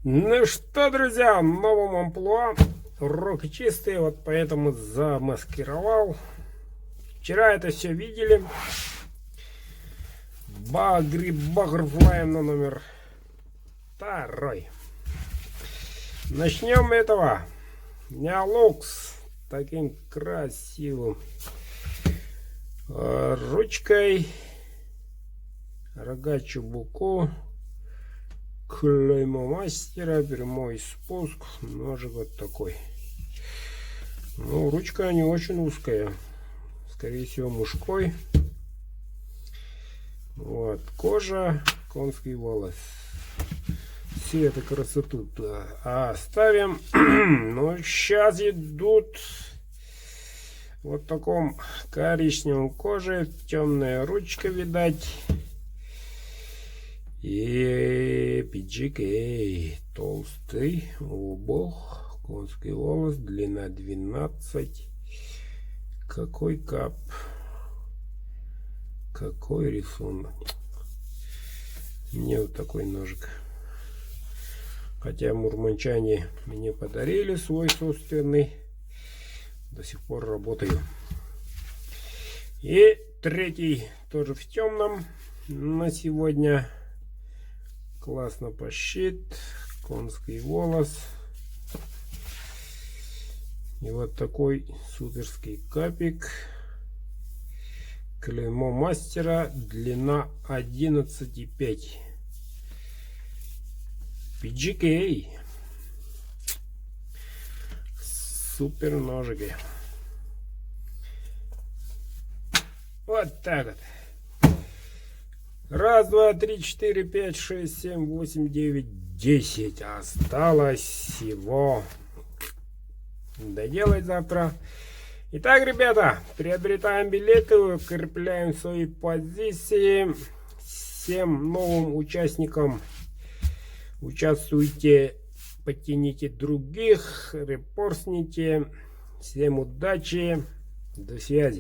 Ну что, друзья, в новом амплуа. Руки чистые, вот поэтому замаскировал. Вчера это все видели. Багрфлаем на номер 2. Начнем этого. Неолукс. Таким красивым ручкой. Рога чубуку. Клеймо мастера, прямой спуск, ножик вот такой. Ну, ручка не очень узкая, скорее всего мужской. Вот, кожа, конский волос. Все это красоту оставим. Но сейчас идут вот в таком коричневом коже, темная ручка, видать. И PGK толстый обух, конский волос, длина 12. Какой кап, какой рисунок. Мне вот такой ножик. Хотя мурманчане мне подарили свой собственный, до сих пор работаю. И третий тоже в темном на сегодня. Классно пощит, конский волос. И вот такой суперский капик. Клеймо мастера, длина 11,5. PGK. Супер ножики. Вот так вот. Раз, два, три, четыре, пять, шесть, семь, восемь, девять, 10. Осталось всего доделать завтра. Итак, ребята, приобретаем билеты, укрепляем свои позиции. Всем новым участникам участвуйте, подтяните других, репостните. Всем удачи, до связи.